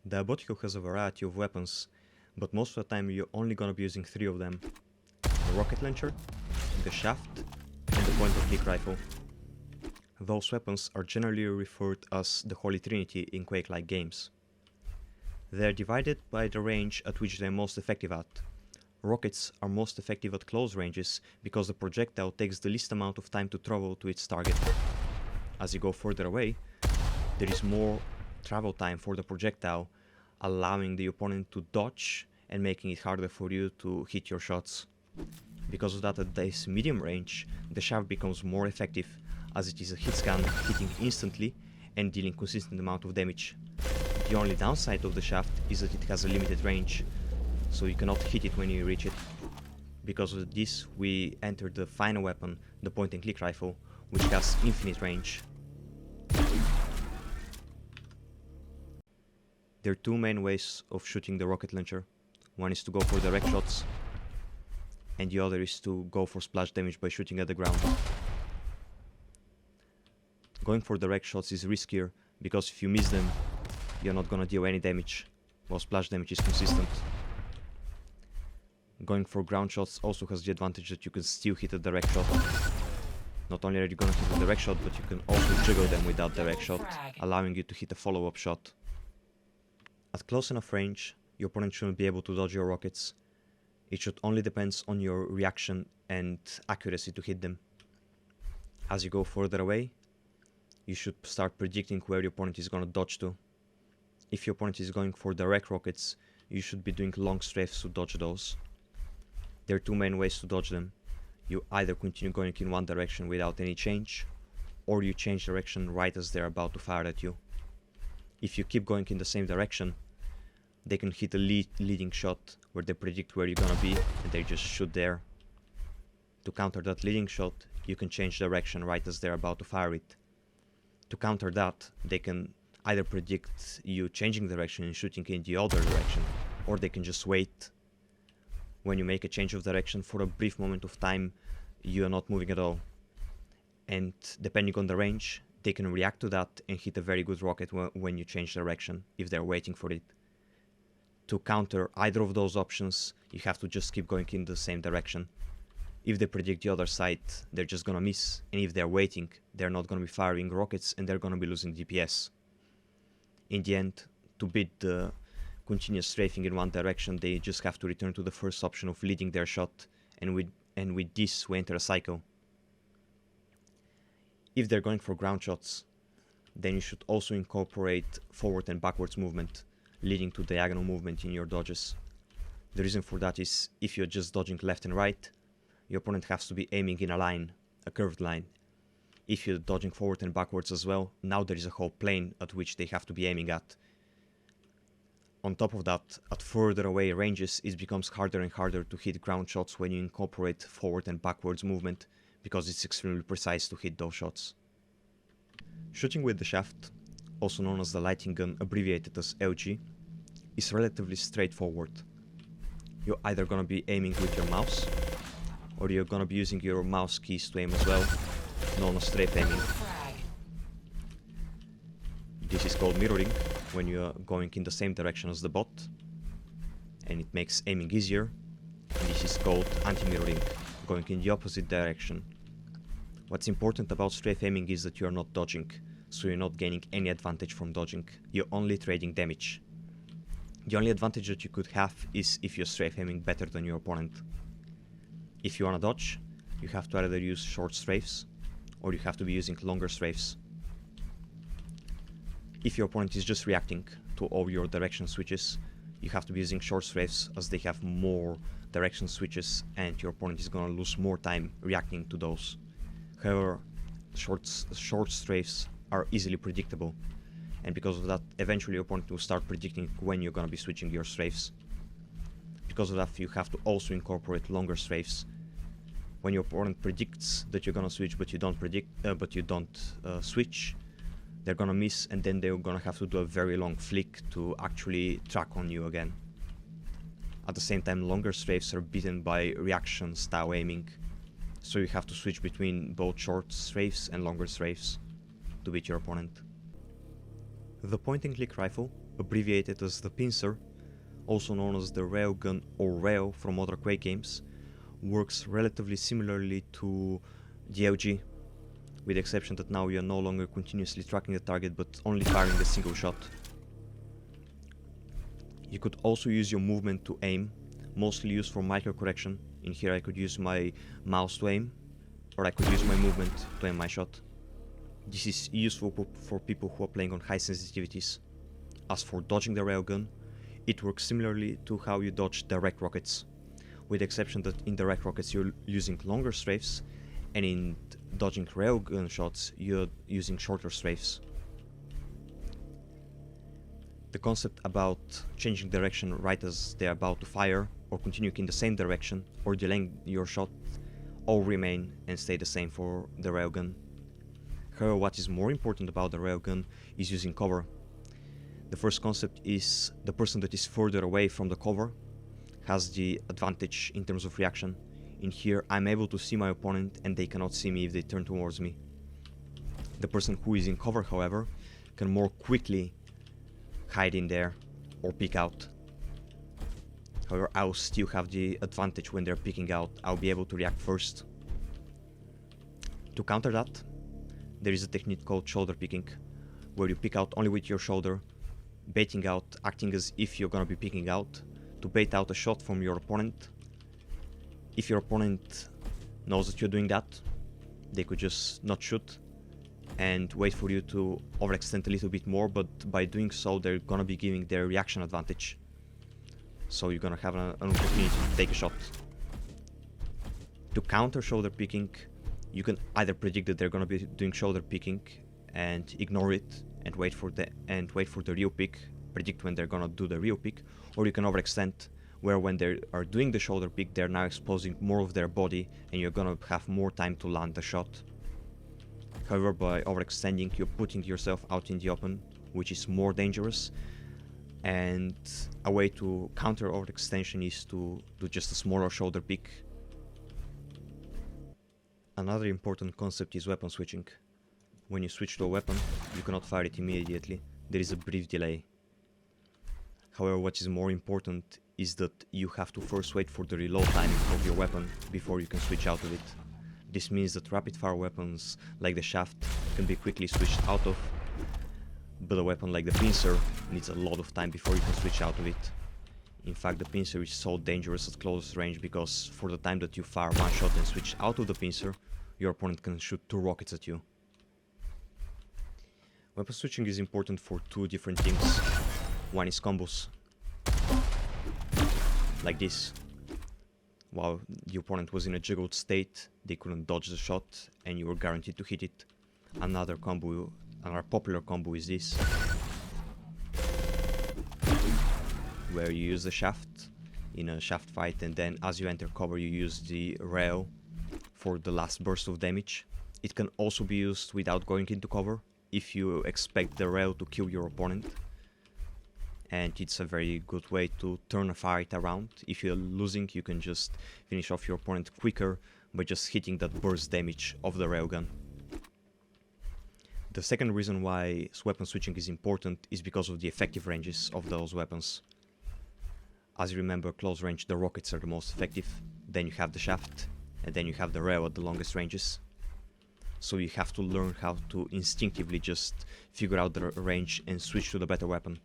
Diabotical has a variety of weapons, but most of the time you're only gonna be using 3 of them. The rocket launcher, the shaft, and the point-and-click rifle. Those weapons are generally referred as the Holy Trinity in Quake-like games. They are divided by the range at which they are most effective at. Rockets are most effective at close ranges because the projectile takes the least amount of time to travel to its target. As you go further away, there is more travel time for the projectile, allowing the opponent to dodge and making it harder for you to hit your shots. Because of that, at this medium range, the shaft becomes more effective, as it is a hit scan hitting instantly and dealing consistent amount of damage. The only downside of the shaft is that it has a limited range, so you cannot hit it when you reach it. Because of this, we enter the final weapon, the point-and-click rifle, which has infinite range. There are 2 main ways of shooting the rocket launcher. One is to go for direct shots, and the other is to go for splash damage by shooting at the ground. Going for direct shots is riskier, because if you miss them, you're not gonna deal any damage, while splash damage is consistent. Going for ground shots also has the advantage that you can still hit a direct shot. Not only are you gonna hit a direct shot, but you can also juggle them without direct shot, allowing you to hit a follow-up shot. At close enough range, your opponent shouldn't be able to dodge your rockets. It should only depend on your reaction and accuracy to hit them. As you go further away, you should start predicting where your opponent is gonna dodge to. If your opponent is going for direct rockets, you should be doing long strafes to dodge those. There are 2 main ways to dodge them. You either continue going in one direction without any change, or you change direction right as they're about to fire at you. If you keep going in the same direction, they can hit a leading shot where they predict where you're gonna be and they just shoot there. To counter that leading shot, you can change direction right as they're about to fire it. To counter that, they can either predict you changing direction and shooting in the other direction, or they can just wait. When you make a change of direction, for a brief moment of time, you are not moving at all. And depending on the range, they can react to that and hit a very good rocket when you change direction, if they're waiting for it. To counter either of those options, you have to just keep going in the same direction. If they predict the other side, they're just gonna miss, and if they're waiting, they're not gonna be firing rockets and they're gonna be losing DPS. In the end, to beat the continuous strafing in one direction, they just have to return to the first option of leading their shot, and with this we enter a cycle. If they're going for ground shots, then you should also incorporate forward and backwards movement, leading to diagonal movement in your dodges. The reason for that is, if you're just dodging left and right, your opponent has to be aiming in a line, a curved line. If you're dodging forward and backwards as well, now there is a whole plane at which they have to be aiming at. On top of that, at further away ranges, it becomes harder and harder to hit ground shots when you incorporate forward and backwards movement, because it's extremely precise to hit those shots. Shooting with the shaft, also known as the lighting gun, abbreviated as LG, is relatively straightforward. You're either gonna be aiming with your mouse, or you're gonna be using your mouse keys to aim as well, known as strafe aiming. This is called mirroring, when you're going in the same direction as the bot, and it makes aiming easier. And this is called anti-mirroring, going in the opposite direction. What's important about strafe aiming is that you're not dodging, so you're not gaining any advantage from dodging, you're only trading damage. The only advantage that you could have is if you're strafe aiming better than your opponent. If you wanna dodge, you have to either use short strafes, or you have to be using longer strafes. If your opponent is just reacting to all your direction switches, you have to be using short strafes, as they have more direction switches and your opponent is gonna lose more time reacting to those. However, short strafes are easily predictable, and because of that, eventually your opponent will start predicting when you're gonna be switching your strafes. Because of that, you have to also incorporate longer strafes. When your opponent predicts that you're gonna switch but you don't switch, they're gonna miss, and then they're gonna have to do a very long flick to actually track on you again. At the same time, longer strafes are beaten by reaction style aiming, so you have to switch between both short strafes and longer strafes to beat your opponent. The point-and-click rifle abbreviated as the pincer, also known as the railgun or rail from other Quake games, works relatively similarly to the LG, with the exception that now you are no longer continuously tracking the target but only firing a single shot. You could also use your movement to aim, mostly used for micro correction. In here I could use my mouse to aim, or I could use my movement to aim my shot. This is useful for people who are playing on high sensitivities. As for dodging the railgun, it works similarly to how you dodge direct rockets, with the exception that in direct rockets you're using longer strafes, and in dodging railgun shots you're using shorter strafes. The concept about changing direction right as they're about to fire, or continuing in the same direction, or delaying your shot, all remain and stay the same for the railgun. However, what is more important about the railgun is using cover. The first concept is the person that is further away from the cover has the advantage in terms of reaction. In here I'm able to see my opponent and they cannot see me if they turn towards me. The person who is in cover, however, can more quickly hide in there or peek out. However, I'll still have the advantage when they're peeking out. I'll be able to react first. To counter that, there is a technique called shoulder peeking, where you peek out only with your shoulder, baiting out, acting as if you're gonna be peeking out, to bait out a shot from your opponent. If your opponent knows that you're doing that, they could just not shoot and wait for you to overextend a little bit more, but by doing so they're gonna be giving their reaction advantage. So you're gonna have an opportunity to take a shot. To counter shoulder peeking, you can either predict that they're gonna be doing shoulder peeking and ignore it and wait for the real peek, predict when they're gonna do the real peek, or you can overextend, where when they are doing the shoulder peek they're now exposing more of their body and you're gonna have more time to land the shot. However, by overextending you're putting yourself out in the open, which is more dangerous, and a way to counter overextension is to do just a smaller shoulder peek. Another important concept is weapon switching. When you switch to a weapon, you cannot fire it immediately, there is a brief delay. However, what is more important is that you have to first wait for the reload time of your weapon before you can switch out of it. This means that rapid fire weapons like the shaft can be quickly switched out of, but a weapon like the pincer needs a lot of time before you can switch out of it. In fact, the pincer is so dangerous at close range because for the time that you fire one shot and switch out of the pincer, your opponent can shoot 2 rockets at you. Weapon switching is important for 2 different things. One is combos, like this. While the opponent was in a jiggled state, they couldn't dodge the shot and you were guaranteed to hit it. Another popular combo is this, where you use the shaft in a shaft fight and then as you enter cover you use the rail for the last burst of damage. It can also be used without going into cover if you expect the rail to kill your opponent, and it's a very good way to turn a fight around. If you're losing, you can just finish off your opponent quicker by just hitting that burst damage of the railgun. The second reason why weapon switching is important is because of the effective ranges of those weapons. As you remember, close range, the rockets are the most effective, then you have the shaft, and then you have the rail at the longest ranges. So you have to learn how to instinctively just figure out the range and switch to the better weapon.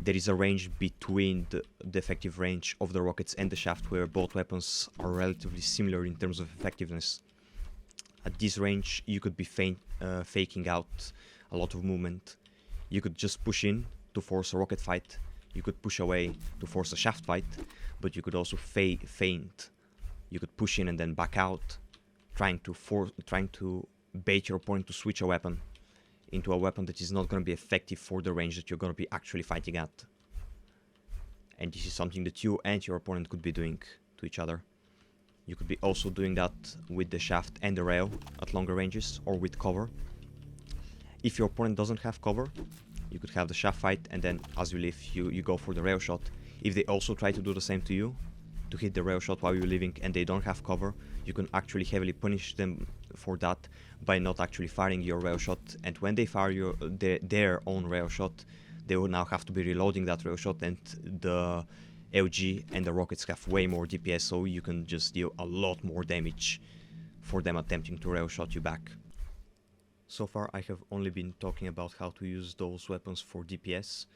There is a range between the effective range of the rockets and the shaft where both weapons are relatively similar in terms of effectiveness. At this range you could be faking out a lot of movement. You could just push in to force a rocket fight, you could push away to force a shaft fight, but you could also feint. You could push in and then back out, trying to bait your opponent to switch a weapon into a weapon that is not going to be effective for the range that you're going to be actually fighting at. And this is something that you and your opponent could be doing to each other. You could be also doing that with the shaft and the rail at longer ranges, or with cover. If your opponent doesn't have cover, you could have the shaft fight, and then as you leave, you go for the rail shot. If they also try to do the same to you, to hit the rail shot while you're leaving and they don't have cover, you can actually heavily punish them for that by not actually firing your rail shot. And when they fire their own rail shot, they will now have to be reloading that rail shot, and the LG and the rockets have way more DPS, so you can just deal a lot more damage for them attempting to rail shot you back. So far I have only been talking about how to use those weapons for DPS,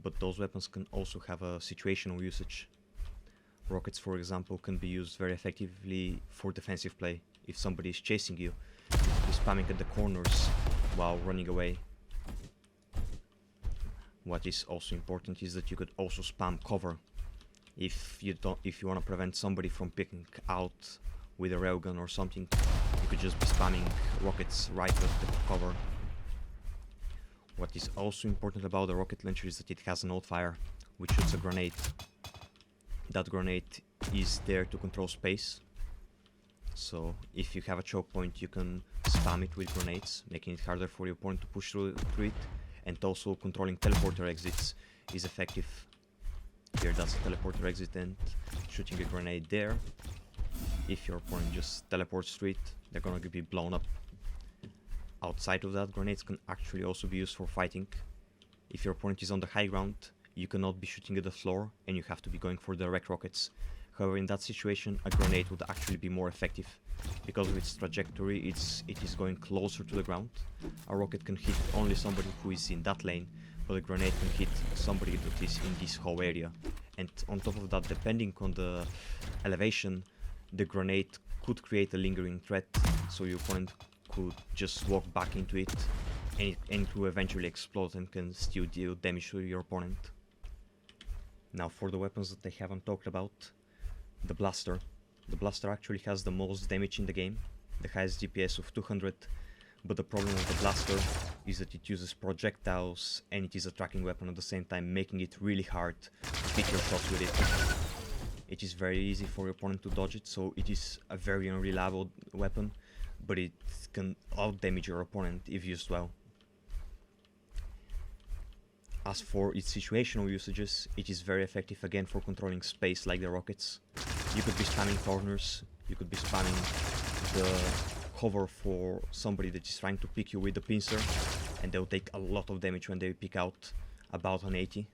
but those weapons can also have a situational usage. Rockets, for example, can be used very effectively for defensive play. If somebody is chasing you, you can be spamming at the corners while running away. What is also important is that you could also spam cover. If you want to prevent somebody from picking out with a railgun or something, you could just be spamming rockets right at the cover. What is also important about the rocket launcher is that it has an alt-fire, which shoots a grenade. That grenade is there to control space. So if you have a choke point, you can spam it with grenades, making it harder for your opponent to push through it. And also controlling teleporter exits is effective. Here that's a teleporter exit, and shooting a grenade there. If your opponent just teleports through it, they're gonna be blown up. Outside of that, grenades can actually also be used for fighting. If your opponent is on the high ground, you cannot be shooting at the floor and you have to be going for direct rockets. However, in that situation, a grenade would actually be more effective, because of its trajectory, it is going closer to the ground. A rocket can hit only somebody who is in that lane, but a grenade can hit somebody that is in this whole area. And on top of that, depending on the elevation, the grenade could create a lingering threat, so your opponent could just walk back into it, and it will eventually explode and can still deal damage to your opponent. Now for the weapons that I haven't talked about, the blaster. The blaster actually has the most damage in the game, the highest DPS of 200, but the problem with the blaster is that it uses projectiles and it is a tracking weapon at the same time, making it really hard to hit your shots with it. It is very easy for your opponent to dodge it, so it is a very unreliable weapon, but it can out-damage your opponent if used well. As for its situational usages, it is very effective again for controlling space like the rockets. You could be spamming corners, you could be spamming the cover for somebody that is trying to pick you with the pincer, and they'll take a lot of damage when they pick out about an 80.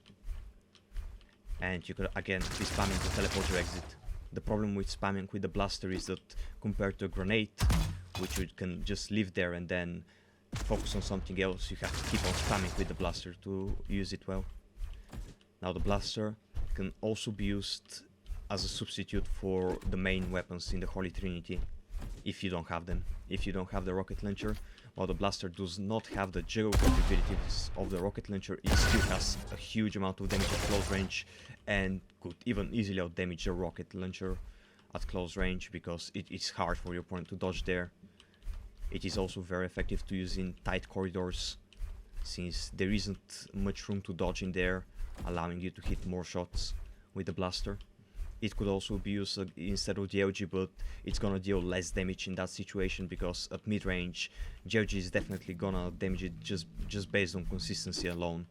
And you could again be spamming the teleporter exit. The problem with spamming with the blaster is that compared to a grenade, which you can just leave there and then focus on something else, you have to keep on spamming with the blaster to use it well. Now the blaster can also be used as a substitute for the main weapons in the Holy Trinity, if you don't have them. If you don't have the rocket launcher, while the blaster does not have the juggle capabilities of the rocket launcher, it still has a huge amount of damage at close range and could even easily out damage the rocket launcher at close range, because it is hard for your opponent to dodge there. It is also very effective to use in tight corridors, since there isn't much room to dodge in there, allowing you to hit more shots with the blaster. It could also be used instead of the LG, but it's gonna deal less damage in that situation, because at mid-range, GLG is definitely gonna damage it just based on consistency alone.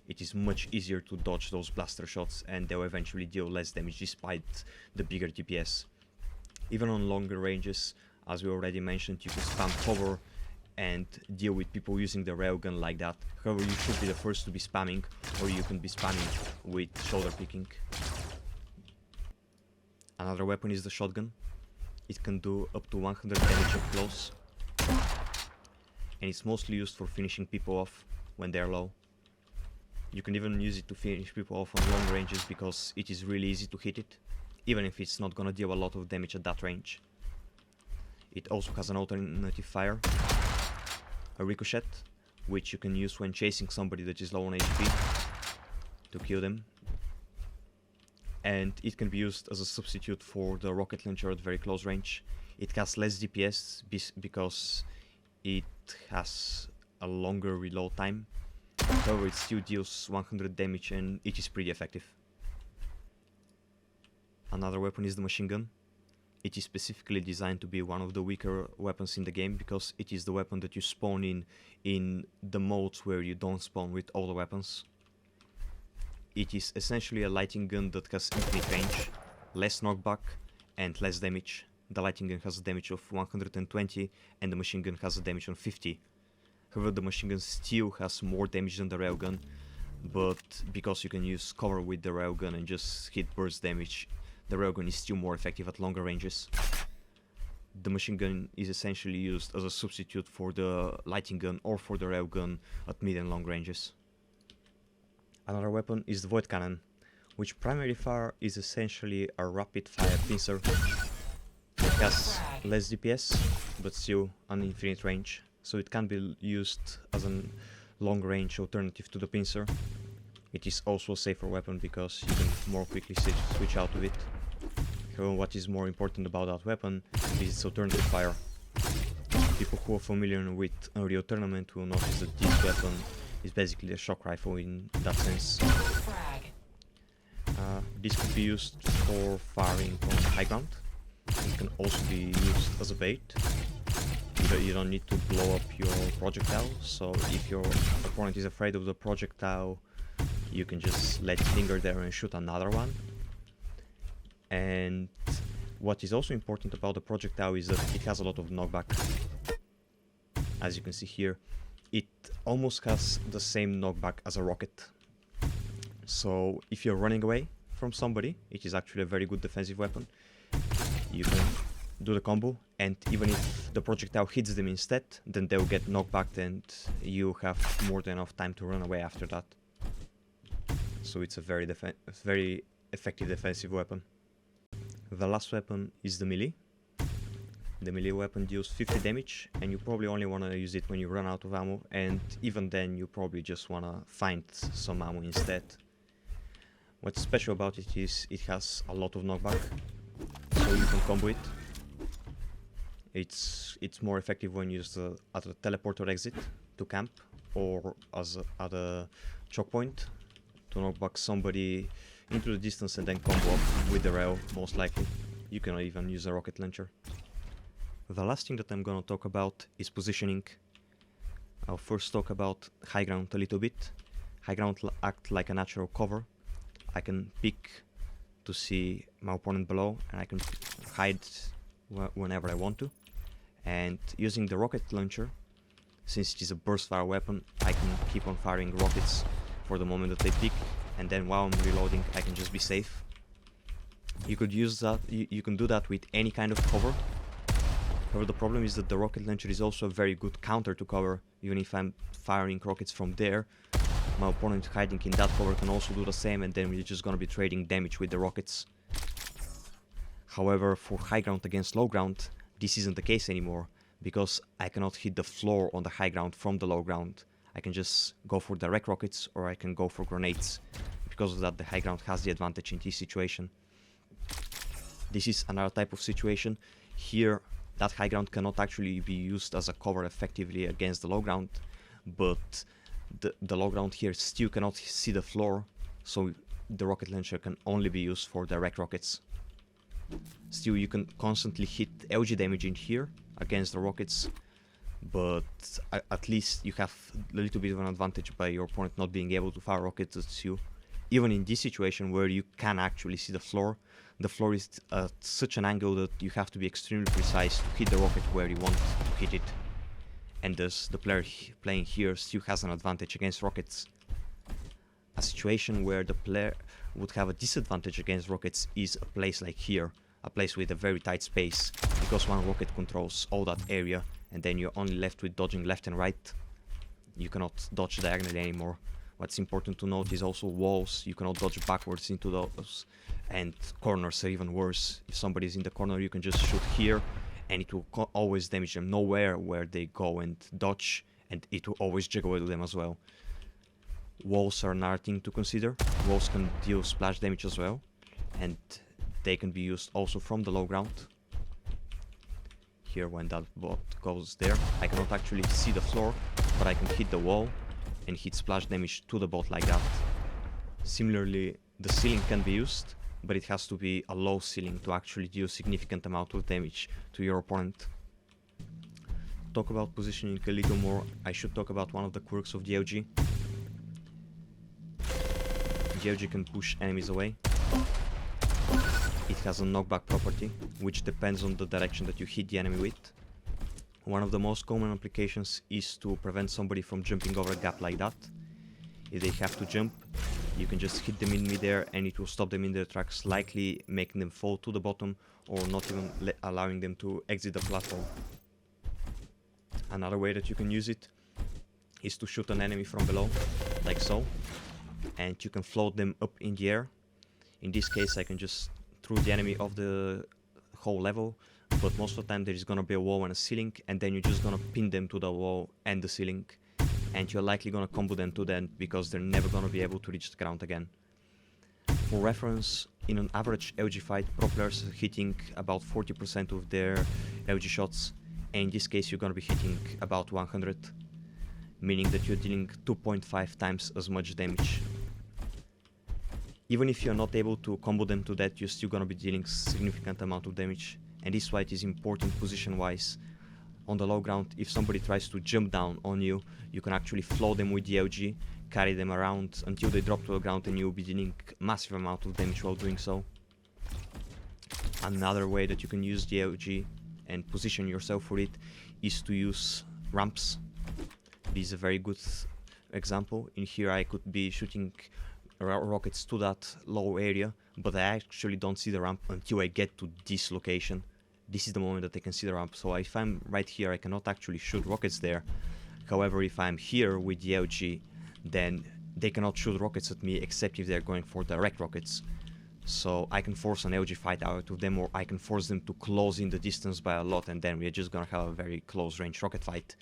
It is much easier to dodge those blaster shots, and they'll eventually deal less damage despite the bigger DPS. Even on longer ranges, as we already mentioned, you can spam cover and deal with people using the railgun like that. However, you should be the first to be spamming, or you can be spamming with shoulder picking. Another weapon is the shotgun. It can do up to 100 damage up close, and it's mostly used for finishing people off when they're low. You can even use it to finish people off on long ranges, because it is really easy to hit it, even if it's not gonna deal a lot of damage at that range. It also has an alternative fire, a ricochet, which you can use when chasing somebody that is low on HP to kill them. And it can be used as a substitute for the rocket launcher at very close range. It has less DPS because it has a longer reload time. However, it still deals 100 damage and it is pretty effective. Another weapon is the machine gun. It is specifically designed to be one of the weaker weapons in the game, because it is the weapon that you spawn in the modes where you don't spawn with all the weapons. It is essentially a lighting gun that has infinite range, less knockback and less damage. The lighting gun has a damage of 120 and the machine gun has a damage of 50. However, the machine gun still has more damage than the railgun, but because you can use cover with the railgun and just hit burst damage, the railgun is still more effective at longer ranges. The machine gun is essentially used as a substitute for the lighting gun or for the railgun at mid and long ranges. Another weapon is the void cannon, which primary fire is essentially a rapid fire pincer. It has less DPS, but still an infinite range, so it can be used as a long range alternative to the pincer. It is also a safer weapon because you can more quickly switch out of it. However, what is more important about that weapon is its alternative fire. People who are familiar with Unreal Tournament will notice that this weapon is basically a shock rifle in that sense. This could be used for firing on high ground. It can also be used as a bait. You don't need to blow up your projectile, so if your opponent is afraid of the projectile, you can just let it linger there and shoot another one. And what is also important about the projectile is that it has a lot of knockback. As you can see here, it almost has the same knockback as a rocket. So if you're running away from somebody, it is actually a very good defensive weapon. You can do the combo, and even if the projectile hits them instead, then they'll get knocked back and you have more than enough time to run away after that. So it's a very effective defensive weapon. The last weapon is the melee. The melee weapon deals 50 damage, and you probably only want to use it when you run out of ammo, and even then you probably just want to find some ammo instead. What's special about it is it has a lot of knockback, so you can combo it. It's more effective when used at a teleport or exit to camp, or at a choke point to knock back somebody into the distance and then combo up with the rail, most likely. You can even use a rocket launcher. The last thing that I'm gonna talk about is positioning. I'll first talk about high ground a little bit. High ground act like a natural cover. I can peek to see my opponent below, and I can hide whenever I want to. And using the rocket launcher, since it is a burst fire weapon, I can keep on firing rockets for the moment that they peek, and then while I'm reloading I can just be safe. You could use that, you can do that with any kind of cover. However, the problem is that the rocket launcher is also a very good counter to cover. Even if I'm firing rockets from there, my opponent hiding in that cover can also do the same, and then we're just gonna be trading damage with the rockets. However, for high ground against low ground, this isn't the case anymore, because I cannot hit the floor on the high ground from the low ground. I can just go for direct rockets, or I can go for grenades. Because of that, the high ground has the advantage in this situation. This is another type of situation. Here, that high ground cannot actually be used as a cover effectively against the low ground, but the low ground here still cannot see the floor, so the rocket launcher can only be used for direct rockets. Still, you can constantly hit LG damage in here against the rockets, but at least you have a little bit of an advantage by your opponent not being able to fire rockets at you. Even in this situation where you can actually see the floor is at such an angle that you have to be extremely precise to hit the rocket where you want to hit it. And thus the player playing here still has an advantage against rockets. A situation where the player would have a disadvantage against rockets is a place like here, a place with a very tight space, because one rocket controls all that area, and then you're only left with dodging left and right. You cannot dodge diagonally anymore. What's important to note is also walls. You cannot dodge backwards into those, and corners are even worse. If somebody's in the corner, you can just shoot here, and it will always damage them nowhere where they go and dodge, and it will always jiggle them as well. Walls are another thing to consider. Walls can deal splash damage as well, and they can be used also from the low ground. Here, when that bot goes there, I cannot actually see the floor, but I can hit the wall and hit splash damage to the bot like that. Similarly, the ceiling can be used, but it has to be a low ceiling to actually deal significant amount of damage to your opponent. Talk about positioning a little more, I should talk about one of the quirks of DLG. DLG can push enemies away. It has a knockback property, which depends on the direction that you hit the enemy with. One of the most common applications is to prevent somebody from jumping over a gap like that. If they have to jump, you can just hit them in midair and it will stop them in their tracks, likely making them fall to the bottom or not even allowing them to exit the platform. Another way that you can use it is to shoot an enemy from below, like so, and you can float them up in the air. In this case, I can just throw the enemy off the whole level, but most of the time there is gonna be a wall and a ceiling, and then you're just gonna pin them to the wall and the ceiling, and you're likely gonna combo them to them because they're never gonna be able to reach the ground again. For reference, in an average LG fight, pro players are hitting about 40% of their LG shots, and in this case you're gonna be hitting about 100, meaning that you're dealing 2.5 times as much damage. Even if you're not able to combo them to that, you're still gonna be dealing significant amount of damage, and this is why it is important position-wise. On the low ground, if somebody tries to jump down on you, you can actually float them with the LG, carry them around until they drop to the ground, and you'll be dealing massive amount of damage while doing so. Another way that you can use the LG and position yourself for it is to use ramps. This is a very good example. In here I could be shooting rockets to that low area, but I actually don't see the ramp until I get to this location. This is the moment that I can see the ramp, so if I'm right here I cannot actually shoot rockets there. However, if I'm here with the LG, then they cannot shoot rockets at me except if they're going for direct rockets. So I can force an LG fight out of them, or I can force them to close in the distance by a lot, and then we're just gonna have a very close range rocket fight.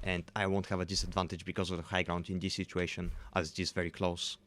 And I won't have a disadvantage because of the high ground in this situation, as it is very close.